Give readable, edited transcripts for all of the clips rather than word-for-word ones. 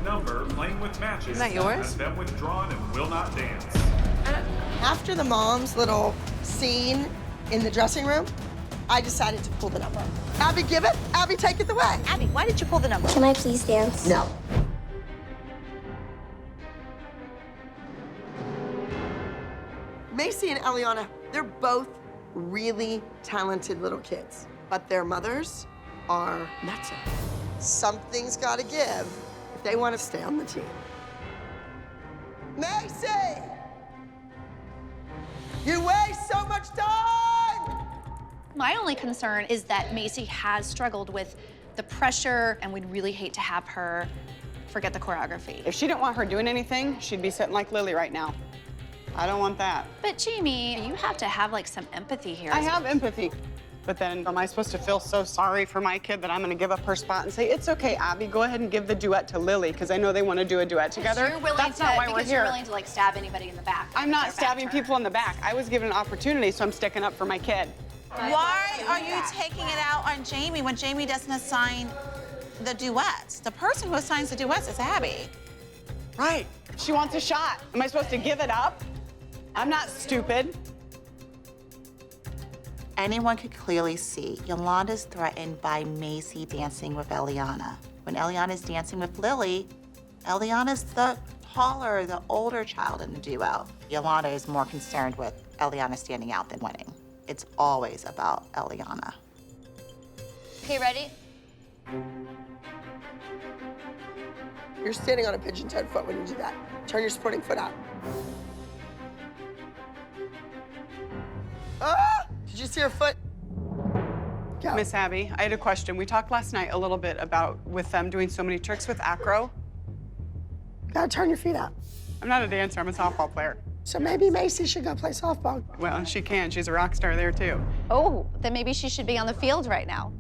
number playing with matches. Is that yours? Has been withdrawn and will not dance. After the mom's little scene in the dressing room, I decided to pull the number. Abby, give it. Abby, take it away. Abby, why did you pull the number? Can I please dance? No. Macy and Eliana, they're both really talented little kids, but their mothers are nutso. Something's got to give if they want to stay on the team. Macy! You waste so much time! My only concern is that Macy has struggled with the pressure, and we'd really hate to have her forget the choreography. If she didn't want her doing anything, she'd be sitting like Lily right now. I don't want that. But Jamie, you have to have like some empathy here. I have empathy. But then am I supposed to feel so sorry for my kid that I'm gonna give up her spot and say, it's okay, Abby, go ahead and give the duet to Lily, because I know they want to do a duet together. That's not why we're here. You're willing to like stab anybody in the back. I'm not stabbing people in the back. I was given an opportunity, so I'm sticking up for my kid. Why are you taking it out on Jamie when Jamie doesn't assign the duets? The person who assigns the duets is Abby. Right. She wants a shot. Am I supposed to give it up? I'm not stupid. Anyone could clearly see Yolanda's threatened by Macy dancing with Eliana. When Eliana's dancing with Lily, Eliana's the taller, the older child in the duo. Yolanda is more concerned with Eliana standing out than winning. It's always about Eliana. Okay, ready? You're standing on a pigeon-toed foot when you do that. Turn your supporting foot out. Ah! Did you see her foot? Go. Miss Abby, I had a question. We talked last night a little bit about with them doing so many tricks with acro. Gotta turn your feet out. I'm not a dancer, I'm a softball player. So maybe Macy should go play softball. Well, she can. She's a rock star there, too. Oh, then maybe she should be on the field right now.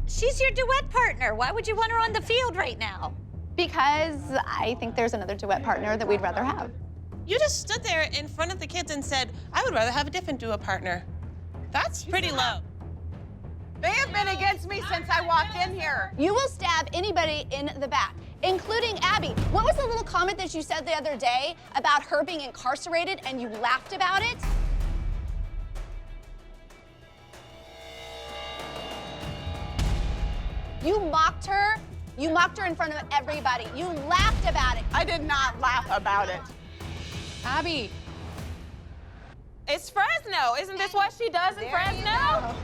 She's your duet partner. Why would you want her on the field right now? Because I think there's another duet partner that we'd rather have. You just stood there in front of the kids and said, I would rather have a different duo partner. That's pretty low. They have been against me since I walked in here. You will stab anybody in the back, including Abby. What was the little comment that you said the other day about her being incarcerated and you laughed about it? You mocked her. You mocked her in front of everybody. You laughed about it. I did not laugh about it. Abby. It's Fresno. Isn't this what she does in Fresno?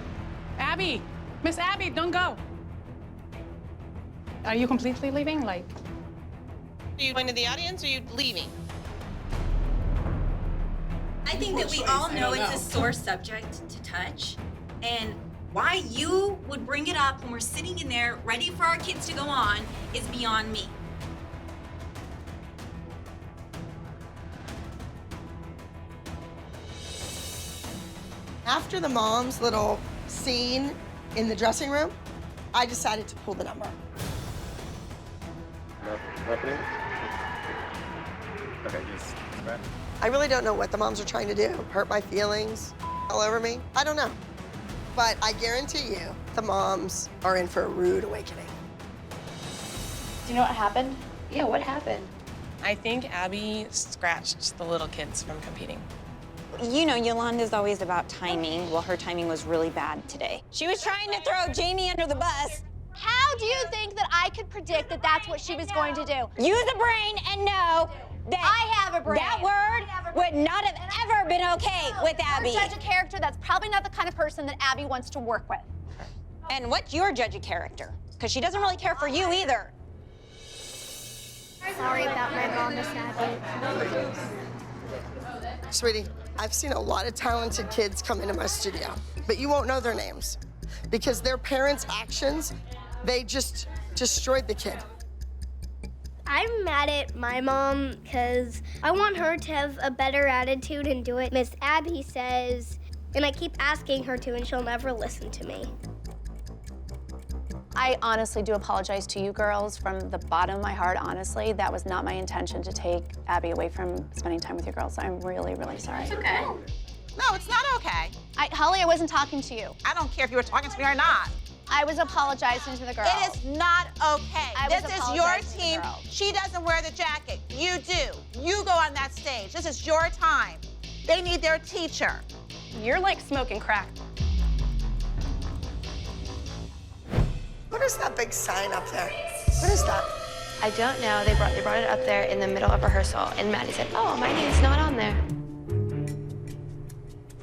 Abby, Miss Abby, don't go. Are you completely leaving? Like, Are you going to the audience or are you leaving? I think that we all know it's a sore subject to touch, and why you would bring it up when we're sitting in there ready for our kids to go on is beyond me. After the mom's little scene in the dressing room, I decided to pull the number. Nothing? Okay, just back. I really don't know what the moms are trying to do. Hurt my feelings all over me? I don't know. But I guarantee you, the moms are in for a rude awakening. Do you know what happened? Yeah, what happened? I think Abby scratched the little kids from competing. You know, Yolanda's always about timing. Well, her timing was really bad today. She was trying to throw Jamie under the bus. How do you think that I could predict that that's what she was going to do? Use a brain and know that I have a brain. that word would not have ever been okay with Abby. Judge a character that's probably not the kind of person that Abby wants to work with. And what's your judge of character? Because she doesn't really care for you either. Sorry about my mom, Miss Abby. Sweetie, I've seen a lot of talented kids come into my studio, but you won't know their names because their parents' actions, they just destroyed the kid. I'm mad at my mom because I want her to have a better attitude and do it Miss Abby says, and I keep asking her to, and she'll never listen to me. I honestly do apologize to you girls from the bottom of my heart, honestly. That was not my intention to take Abby away from spending time with you girls. I'm really, really sorry. It's okay. No, it's not okay. Holly, I wasn't talking to you. I don't care if you were talking to me or not. I was apologizing to the girls. It is not okay. was This is your apologizing to the team. girls. She doesn't wear the jacket. You do. You go on that stage. This is your time. They need their teacher. You're like smoking crack. What is that big sign up there? What is that? I don't know. They brought it up there in the middle of rehearsal, and Maddie said, "Oh, my name's not on there."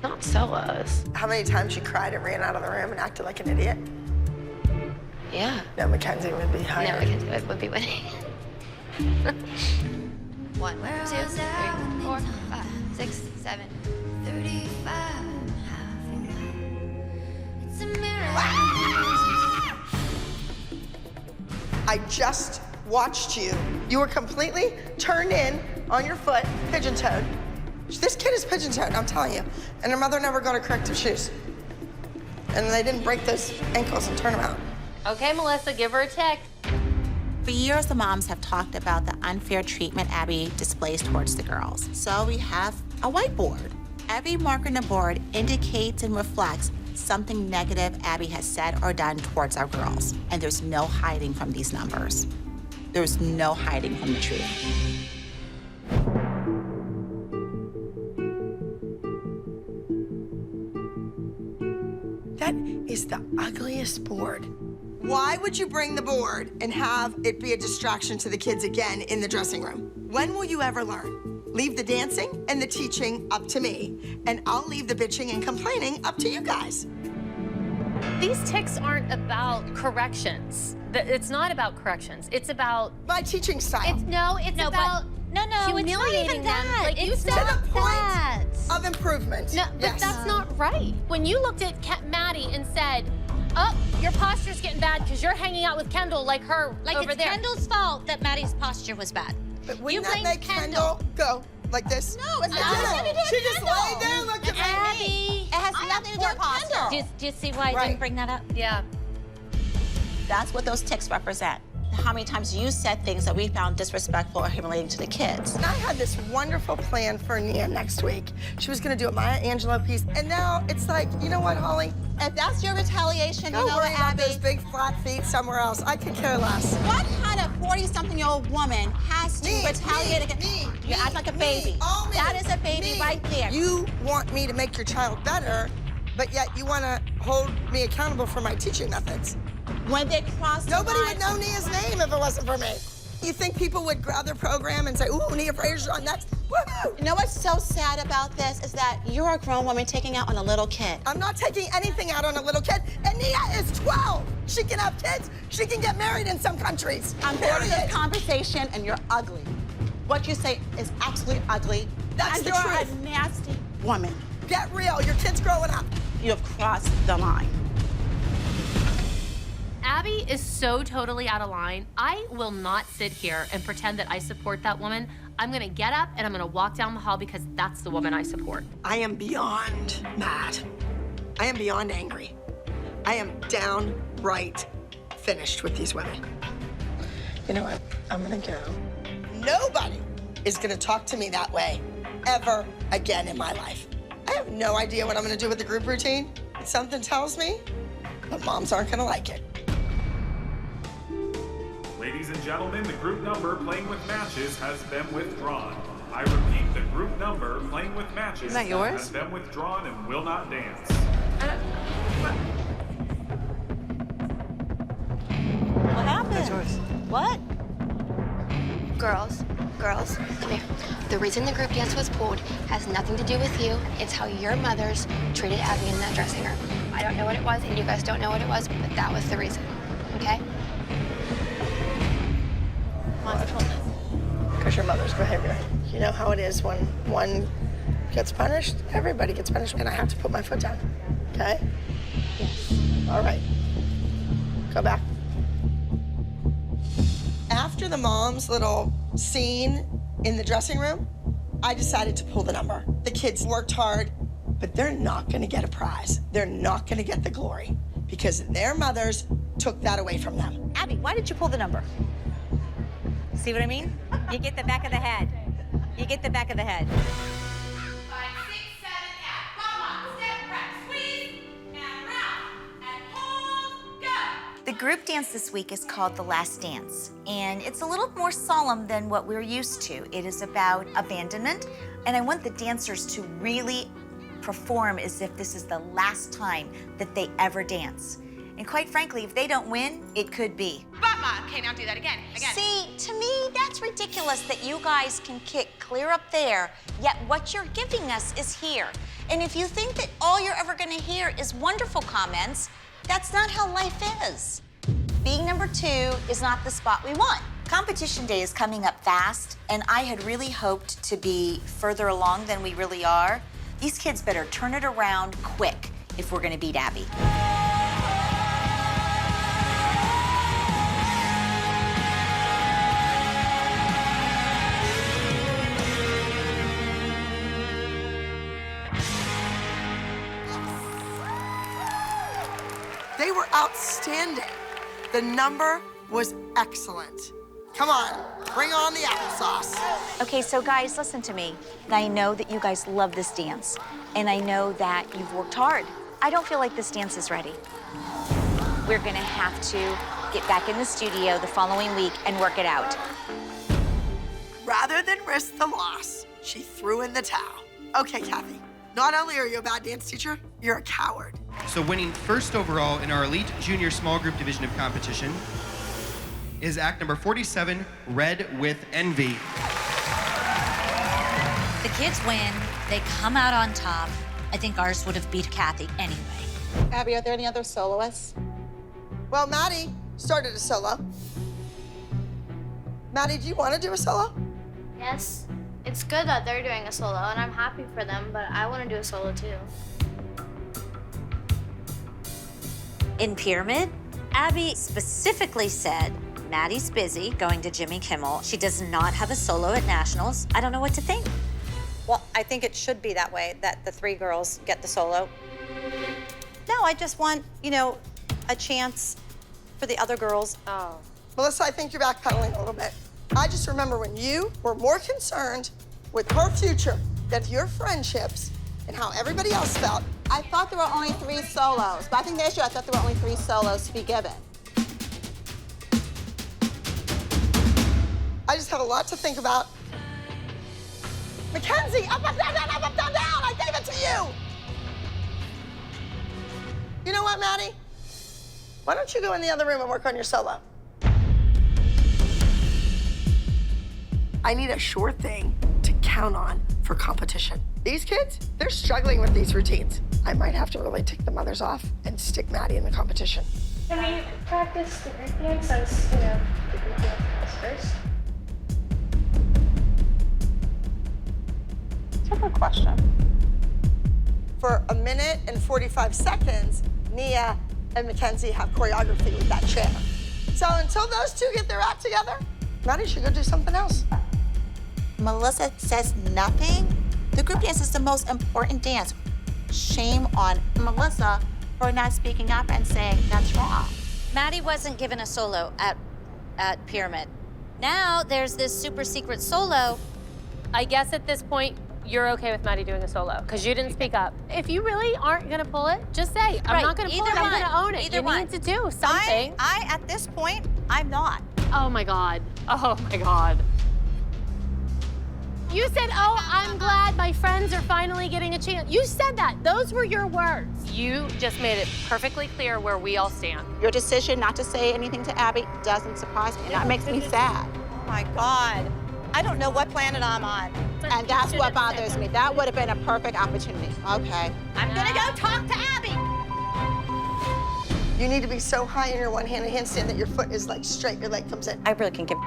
Not Stella's. How many times she cried and ran out of the room and acted like an idiot? Yeah. No, Mackenzie would be higher. No, Mackenzie would be winning. 1, 2, 3, 4, 5, 6, 7. 35. I just watched you. You were completely turned in on your foot, pigeon-toed. This kid is pigeon-toed, I'm telling you. And her mother never got her corrective shoes. And they didn't break those ankles and turn them out. Okay, Melissa, give her a tick. For years, the moms have talked about the unfair treatment Abby displays towards the girls. So we have a whiteboard. Every mark on the board indicates and reflects something negative Abby has said or done towards our girls. And there's no hiding from these numbers. There's no hiding from the truth. That is the ugliest board. Why would you bring the board and have it be a distraction to the kids again in the dressing room? When will you ever learn? Leave the dancing and the teaching up to me, and I'll leave the bitching and complaining up to you guys. These ticks aren't about corrections. It's not about corrections. It's about my teaching style. It's about humiliating them. Like you said, to the point of improvement. No, but that's not right. When you looked at Maddie and said, "Oh, your posture's getting bad because you're hanging out with Kendall like her over there." Kendall's fault that Maddie's posture was bad. But wouldn't that make Kendall go like this? No, it's It not. didn't. She just laid there looking at me. Abby. It has nothing to do with posture. Do you see why I didn't bring that up? Yeah. That's what those ticks represent. How many times you said things that we found disrespectful or humiliating to the kids. And I had this wonderful plan for Nia next week. She was gonna do a Maya Angelou piece, and now it's like, you know what, Holly? If that's your retaliation, Go you know worry what, about Abby? those big flat feet somewhere else. I could care less. What kind of 40-something-year-old woman has to retaliate against you? Act like a baby. All me. That is a baby right there. You want me to make your child better, but yet you want to hold me accountable for my teaching methods. When they cross Nobody would know Nia's name if it wasn't for me. You think people would grab their program and say, ooh, Nia Frazier's on next? Woohoo! You know what's so sad about this is that you're a grown woman taking out on a little kid. I'm not taking anything out on a little kid, and Nia is 12. She can have kids. She can get married in some countries. I'm bored of this conversation, and you're ugly. What you say is absolutely ugly. That's and the you're truth. a nasty woman. Get real. Your kid's growing up. You have crossed the line. Abby is so totally out of line. I will not sit here and pretend that I support that woman. I'm gonna get up and I'm gonna walk down the hall because that's the woman I support. I am beyond mad. I am beyond angry. I am downright finished with these women. You know what? I'm gonna go. Nobody is gonna talk to me that way ever again in my life. I have no idea what I'm gonna do with the group routine. Something tells me the moms aren't gonna like it. Ladies and gentlemen, the group number playing with matches has been withdrawn. I repeat, the group number playing with matches has been withdrawn and will not dance. What happened? That's yours. What? Girls, come here. The reason the group dance was pulled has nothing to do with you. It's how your mothers treated Abby in that dressing room. I don't know what it was, and you guys don't know what it was, but that was the reason, okay? Because your mother's behavior. You know how it is when one gets punished, everybody gets punished, and I have to put my foot down, okay? Yes. All right. Go back. After the mom's little scene in the dressing room, I decided to pull the number. The kids worked hard, but they're not gonna get a prize. They're not gonna get the glory because their mothers took that away from them. Abby, why did you pull the number? See what I mean? You get the back of the head. You get the back of the head. 5, 6, 7, 8. Come on, step right, squeeze, and round, and hold, go. The group dance this week is called The Last Dance, and it's a little more solemn than what we're used to. It is about abandonment, and I want the dancers to really perform as if this is the last time that they ever dance. And quite frankly, if they don't win, it could be. Mama, okay, now do that again. See, to me, that's ridiculous that you guys can kick clear up there, yet what you're giving us is here. And if you think that all you're ever gonna hear is wonderful comments, that's not how life is. Being number 2 is not the spot we want. Competition day is coming up fast, and I had really hoped to be further along than we really are. These kids better turn it around quick if we're gonna beat Abby. They were outstanding. The number was excellent. Come on, bring on the applesauce. Okay, so guys, listen to me. I know that you guys love this dance, and I know that you've worked hard. I don't feel like this dance is ready. We're gonna have to get back in the studio the following week and work it out. Rather than risk the loss, she threw in the towel. Okay, Kathy, not only are you a bad dance teacher, you're a coward. So winning first overall in our elite junior small group division of competition is act number 47, Red with Envy. The kids win, they come out on top. I think ours would have beat Kathy anyway. Abby, are there any other soloists? Well, Maddie started a solo. Maddie, do you want to do a solo? Yes. It's good that they're doing a solo, and I'm happy for them, but I want to do a solo too. In Pyramid, Abby specifically said, Maddie's busy going to Jimmy Kimmel. She does not have a solo at Nationals. I don't know what to think. Well, I think it should be that way, that the 3 girls get the solo. No, I just want, a chance for the other girls. Oh. Melissa, I think you're backpedaling a little bit. I just remember when you were more concerned with her future than your friendships and how everybody else felt. I thought there were only 3 solos, but I think this year I thought there were only 3 solos to be given. I just have a lot to think about. Mackenzie, up, up, down, down, up, up, down, down. I gave it to you. You know what, Maddie? Why don't you go in the other room and work on your solo? I need a sure thing to count on for competition. These kids, they're struggling with these routines. I might have to really take the mothers off and stick Maddie in the competition. Can we practice the group dance since, the group dance first? That's a good question. For 1 minute and 45 seconds, Nia and Mackenzie have choreography with that chair. So until those 2 get their act together, Maddie should go do something else. Melissa says nothing. The group dance is the most important dance. Shame on Melissa for not speaking up and saying that's wrong. Maddie wasn't given a solo at Pyramid. Now there's this super secret solo. I guess at this point, you're okay with Maddie doing a solo because you didn't speak up. If you really aren't gonna pull it, just say, I'm not gonna pull it, I'm gonna own it. You need to do something. I, at this point, I'm not. Oh my God. Oh my God. You said, oh, I'm glad my friends are finally getting a chance. You said that. Those were your words. You just made it perfectly clear where we all stand. Your decision not to say anything to Abby doesn't surprise me, and that makes me sad. Oh my God. I don't know what planet I'm on. And that's what bothers me. That would have been a perfect opportunity. Okay. I'm gonna go talk to Abby. You need to be so high in your one-handed handstand that your foot is like straight, your leg comes in. I really can give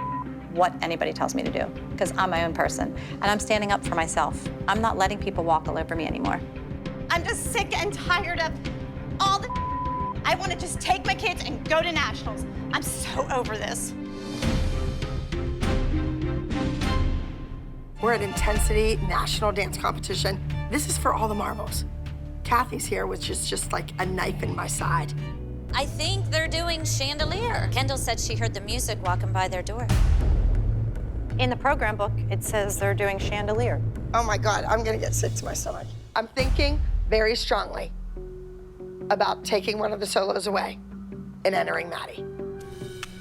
what anybody tells me to do because I'm my own person and I'm standing up for myself. I'm not letting people walk all over me anymore. I'm just sick and tired of all the I want to just take my kids and go to nationals. I'm so over this. We're at Intensity National Dance Competition. This is for all the marbles. Kathy's here, which is just like a knife in my side. I think they're doing Chandelier. Kendall said she heard the music walking by their door. In the program book, it says they're doing Chandelier. Oh my God, I'm gonna get sick to my stomach. I'm thinking very strongly about taking one of the solos away in entering Maddie.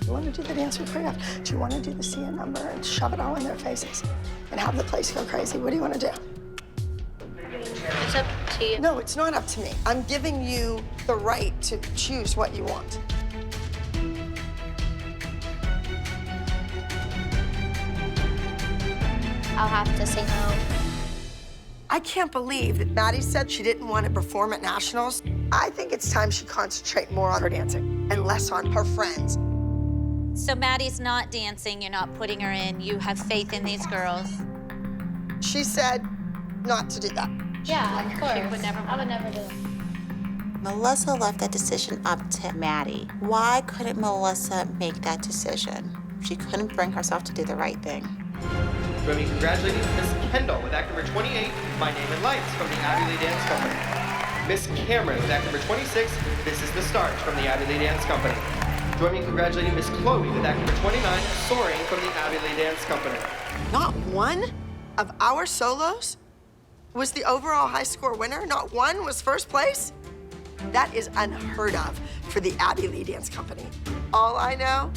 You want to do the dance we choreographed? Do you want to do the CN number and shove it all in their faces and have the place go crazy? What do you want to do? It's up to you. No, it's not up to me. I'm giving you the right to choose what you want. I'll have to say no. I can't believe that Maddie said she didn't want to perform at nationals. I think it's time she concentrate more on her dancing and less on her friends. So Maddie's not dancing, you're not putting her in, you have faith in these girls? She said not to do that. Yeah, of course. I would never do that. Melissa left that decision up to Maddie. Why couldn't Melissa make that decision? She couldn't bring herself to do the right thing. Join me congratulating Miss Kendall with act number 28, My Name in Lights, from the Abbey Lee Dance Company. Miss Cameron with act number 26, This is the Start, from the Abbey Lee Dance Company. Join me congratulating Miss Chloe with act number 29, Soaring, from the Abbey Lee Dance Company. Not one of our solos was the overall high score winner. Not one was first place. That is unheard of for the Abbey Lee Dance Company. All I know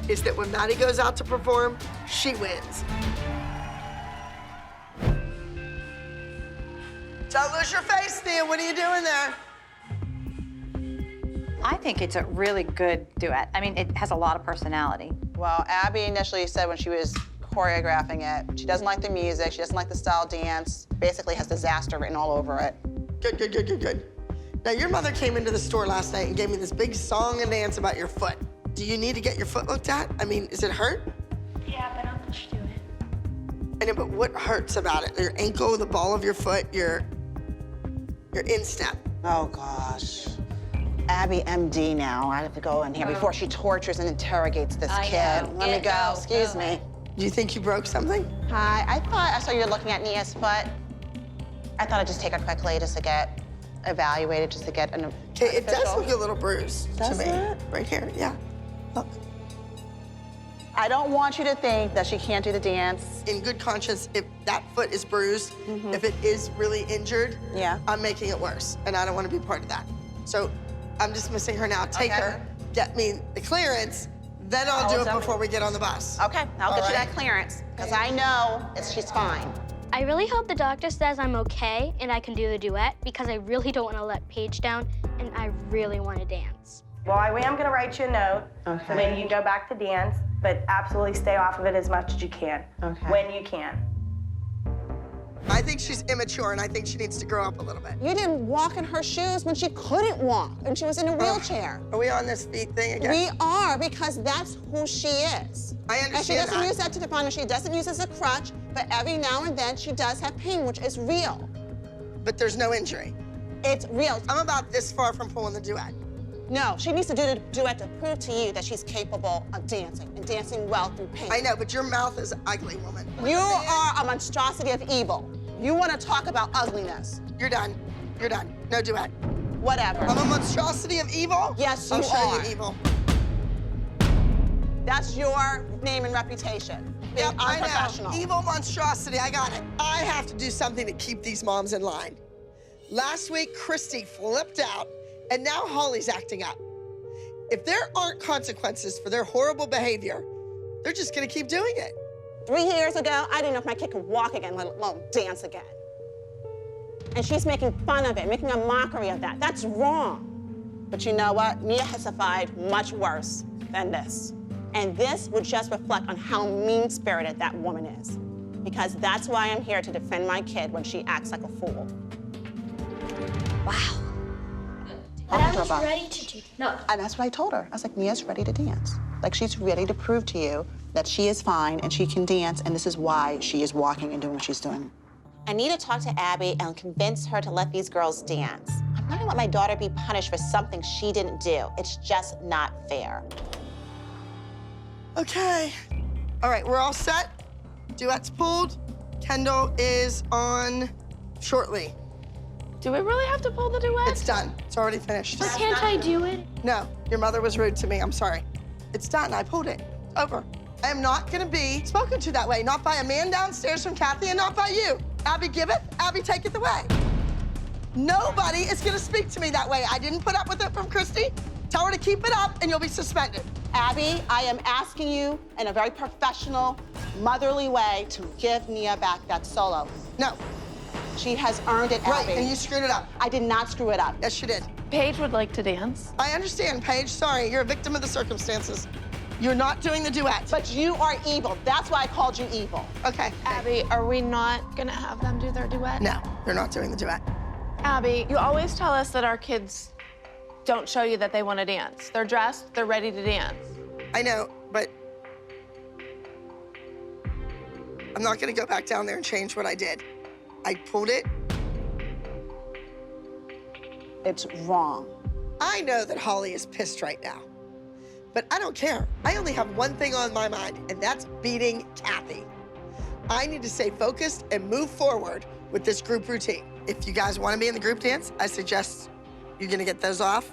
is that when Maddie goes out to perform, she wins. Don't lose your face, Thea. What are you doing there? I think it's a really good duet. I mean, it has a lot of personality. Well, Abby initially said when she was choreographing it, she doesn't like the music, she doesn't like the style dance, basically has disaster written all over it. Good, good, good, good, good. Now, your mother came into the store last night and gave me this big song and dance about your foot. Do you need to get your foot looked at? I mean, is it hurt? Yeah, but I'll just do it. I know, but what hurts about it? Your ankle, the ball of your foot, your instep. Oh, gosh. Abby, MD now. I have to go in here before she tortures and interrogates this kid. Let me go. Excuse me. Do you think you broke something? Hi. I thought I saw you were looking at Nia's foot. I thought I'd just take her quickly just to get evaluated, just to get an Okay, it does look a little bruised to me. It? Right here, yeah. Look. I don't want you to think that she can't do the dance. In good conscience, if that foot is bruised, if it is really injured, I'm making it worse, and I don't want to be part of that. So I'm dismissing her now. Take her, get me the clearance, then I'll do it before we get on the bus. Okay, I'll get you that clearance, because I know she's fine. I really hope the doctor says I'm okay and I can do the duet because I really don't want to let Paige down and I really want to dance. Well, I am going to write you a note so maybe you can go back to dance, but absolutely stay off of it as much as you can, when you can. I think she's immature, and I think she needs to grow up a little bit. You didn't walk in her shoes when she couldn't walk, and she was in a wheelchair. Are we on this feet thing again? We are, because that's who she is. I understand and she doesn't use that to define her. She doesn't use it as a crutch, but every now and then she does have pain, which is real. But there's no injury. It's real. I'm about this far from pulling the duet. No, she needs to do the duet to prove to you that she's capable of dancing, and dancing well through pain. I know, but your mouth is ugly, woman. You are a monstrosity of evil. You want to talk about ugliness. You're done. You're done. No duet. Whatever. I'm a monstrosity of evil? Yes, you I'll show are. you evil. That's your name and reputation. Being unprofessional. I know. Evil monstrosity. I got it. I have to do something to keep these moms in line. Last week, Christy flipped out, and now Holly's acting up. If there aren't consequences for their horrible behavior, they're just going to keep doing it. 3 years ago, I didn't know if my kid could walk again, let alone dance again. And she's making fun of it, making a mockery of that. That's wrong. But you know what? Nia has survived much worse than this. And this would just reflect on how mean-spirited that woman is. Because that's why I'm here to defend my kid when she acts like a fool. Wow. But I was ready to do No. And that's what I told her. I was like, Nia's ready to dance. Like, she's ready to prove to you that she is fine and she can dance, and this is why she is walking and doing what she's doing. I need to talk to Abby and convince her to let these girls dance. I'm not gonna let my daughter be punished for something she didn't do. It's just not fair. Okay. All right, we're all set. Duet's pulled. Kendall is on shortly. Do we really have to pull the duet? It's done. It's already finished. But can't I do it? No, your mother was rude to me. I'm sorry. It's done. I pulled it. Over. I am not going to be spoken to that way. Not by a man downstairs from Kathy and not by you. Abby giveth, Abby taketh away. Nobody is going to speak to me that way. I didn't put up with it from Christy. Tell her to keep it up and you'll be suspended. Abby, I am asking you in a very professional, motherly way to give Nia back that solo. No. She has earned it, Right, Abby. and you screwed it up. I did not screw it up. Yes, you did. Paige would like to dance. I understand, Paige. Sorry, you're a victim of the circumstances. You're not doing the duet. But you are evil. That's why I called you evil. Okay. Abby, are we not gonna have them do their duet? No, they're not doing the duet. Abby, you always tell us that our kids don't show you that they want to dance. They're dressed, they're ready to dance. I know, but I'm not gonna go back down there and change what I did. I pulled it. It's wrong. I know that Holly is pissed right now, but I don't care. I only have one thing on my mind, and that's beating Kathy. I need to stay focused and move forward with this group routine. If you guys want to be in the group dance, I suggest you're gonna get those off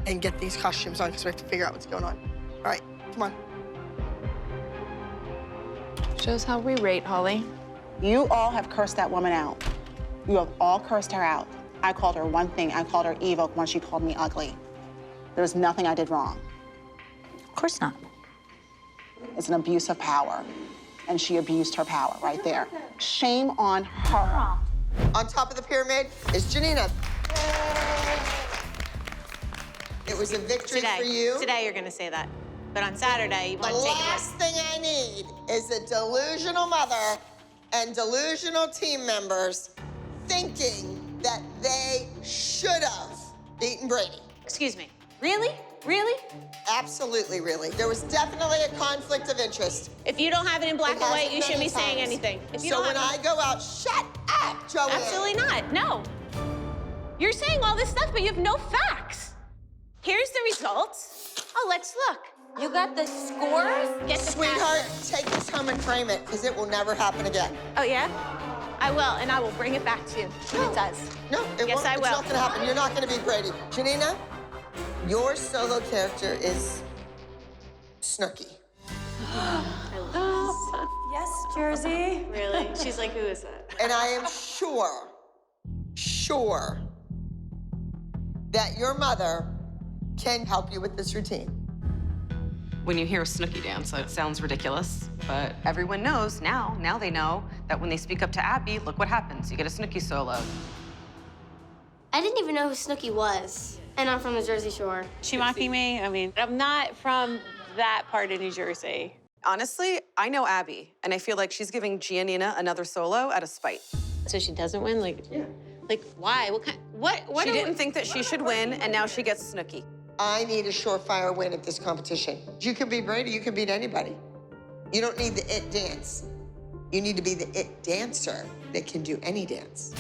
and get these costumes on because we have to figure out what's going on. All right, come on. Shows how we rate, Holly. You all have cursed that woman out. You have all cursed her out. I called her one thing. I called her evil when she called me ugly. There was nothing I did wrong. Of course not. It's an abuse of power. And she abused her power right there. Shame on her. On top of the pyramid is Janina. It was a victory Today. for you. Today you're gonna say that. But on Saturday, you The want to take last thing I need is a delusional mother and delusional team members thinking that they should have beaten Brady. Excuse me. Really? Really? Absolutely, really. There was definitely a conflict of interest. If you don't have it in black It and white, hasn't you shouldn't be many saying times. anything. If you So don't when have I go out, shut up, Joanne. Absolutely not. No. You're saying all this stuff, but you have no facts. Here's the results. Oh, let's look. You got the scores? Get the Sweetheart, take this home and frame it, because it will never happen again. Oh, yeah? I will, and I will bring it back to you when it does. No, it Yes, won't. I It's will. not gonna happen. You're not gonna beat Brady. Janina, your solo character is Snooki. Yes, Jersey. Really? She's like, who is that? And I am sure that your mother can help you with this routine. When you hear a Snooki dance, it sounds ridiculous, but everyone knows now they know that when they speak up to Abby, look what happens. You get a Snooki solo. I didn't even know who Snooki was, and I'm from the Jersey Shore. She mocking me? I mean, I'm not from that part of New Jersey. Honestly, I know Abby, and I feel like she's giving Giannina another solo out of spite. So she doesn't win? Like why? What She didn't think that she should win, and now she gets Snooki. I need a surefire win at this competition. You can beat Brady, you can beat anybody. You don't need the it dance. You need to be the it dancer that can do any dance.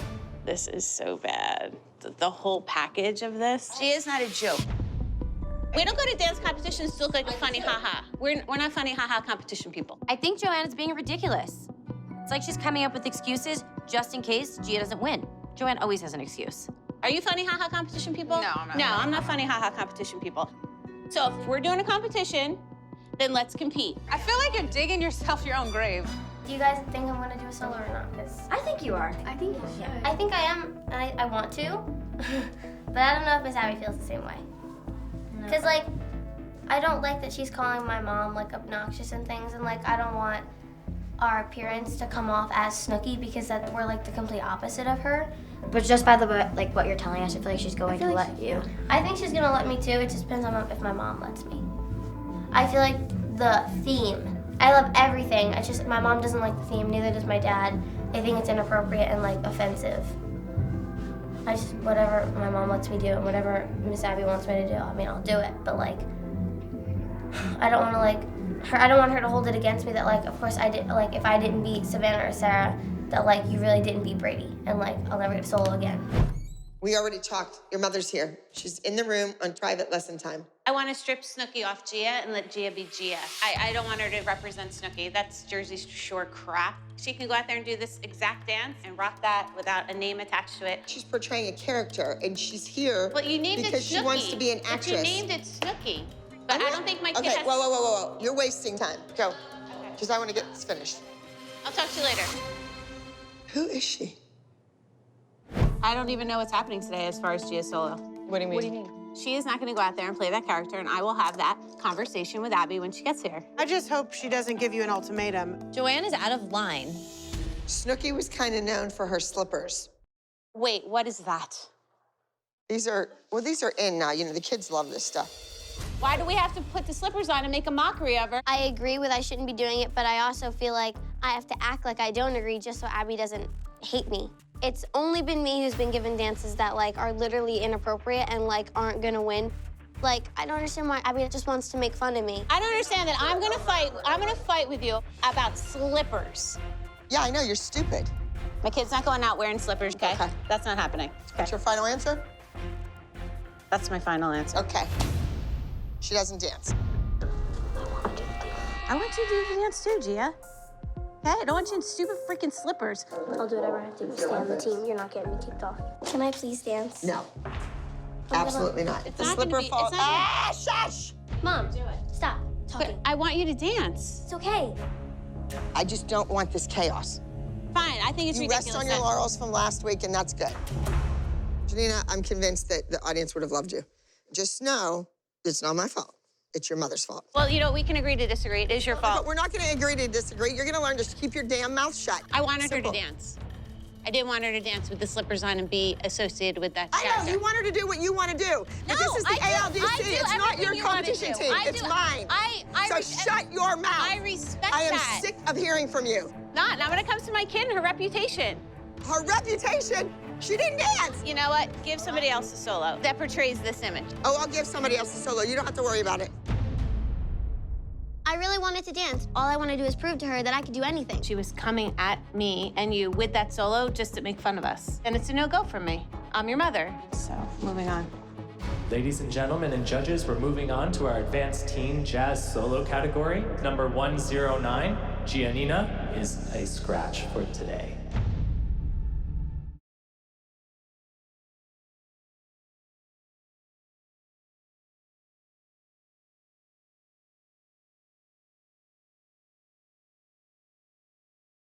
This is so bad. The whole package of this. She is not a joke. We don't go to dance competitions to look like a funny ha-ha. We're not funny ha-ha competition people. I think Joanna's being ridiculous. It's like she's coming up with excuses just in case Gia doesn't win. Joanne always has an excuse. Are you funny ha-ha competition people? No, I'm not. No, I'm not funny ha-ha competition people. So if we're doing a competition, then let's compete. I feel like you're digging yourself your own grave. Do you guys think I'm gonna do a solo or not? 'Cause I think you are. I think you should. I think I am, and I want to, but I don't know if Miss Abby feels the same way. Cause like, I don't like that she's calling my mom like obnoxious and things, and like I don't want our appearance to come off as Snooki because that we're like the complete opposite of her. But just by the like what you're telling us, I feel like she's going to let you. I think she's gonna let me too. It just depends on if my mom lets me. I feel like the theme. I love everything. It's just my mom doesn't like the theme. Neither does my dad. They think it's inappropriate and like offensive. I just whatever my mom lets me do and whatever Miss Abby wants me to do. I mean, I'll do it. But like, I don't want to like her. I don't want her to hold it against me that like, of course I did. Like, if I didn't beat Savannah or Sarah, that like you really didn't beat Brady, and like I'll never get solo again. We already talked. Your mother's here. She's in the room on private lesson time. I want to strip Snooki off Gia and let Gia be Gia. I don't want her to represent Snooki. That's Jersey Shore crap. She can go out there and do this exact dance and rock that without a name attached to it. She's portraying a character, and she's here But you named because it she Snooki. wants to be an actress. But you named it Snooki. But I don't think my kid Okay, has... whoa. You're wasting time. Go. Because I want to get this finished. I'll talk to you later. Who is she? I don't even know what's happening today as far as Gia solo. What do you mean? What do you mean? She is not going to go out there and play that character, and I will have that conversation with Abby when she gets here. I just hope she doesn't give you an ultimatum. Joanne is out of line. Snooki was kind of known for her slippers. Wait, what is that? These are in now. You know, the kids love this stuff. Why do we have to put the slippers on and make a mockery of her? I agree with I shouldn't be doing it, but I also feel like I have to act like I don't agree just so Abby doesn't hate me. It's only been me who's been given dances that, like, are literally inappropriate and, like, aren't gonna win. Like, I don't understand why Abby just wants to make fun of me. I don't understand that. I'm gonna fight with you about slippers. Yeah, I know, you're stupid. My kid's not going out wearing slippers, okay? That's not happening. Okay. That's your final answer? That's my final answer. Okay. She doesn't dance. I want you to do the dance too, Gia. Okay? I don't want you in stupid freaking slippers. I'll do whatever I have to to stay on the team. You're not getting me kicked off. Can I please dance? No. Absolutely not. It's The not gonna slipper be- fall. it's not Shush! Mom, stop talking. But I want you to dance. It's okay. I just don't want this chaos. Fine, I think it's You ridiculous. rest on your that- laurels from last week, and that's good. Janina, I'm convinced that the audience would have loved you. Just know it's not my fault. It's your mother's fault. Well, you know, we can agree to disagree. It is your fault. But we're not going to agree to disagree. You're going to learn to keep your damn mouth shut. I wanted Simple. her to dance. I didn't want her to dance with the slippers on and be associated with that I know, character. you want her to do what you want to do. But this is the ALDC. It's not your competition team. It's mine. So shut your mouth. I respect I am that. sick of hearing from you. Not when it comes to my kid and her reputation. Her reputation? She didn't dance. You know what? Give somebody else a solo that portrays this image. Oh, I'll give somebody else a solo. You don't have to worry about it. I really wanted to dance. All I want to do is prove to her that I could do anything. She was coming at me and you with that solo just to make fun of us. And it's a no-go from me. I'm your mother. So, moving on. Ladies and gentlemen and judges, we're moving on to our advanced teen jazz solo category. Number 109, Giannina, is a scratch for today.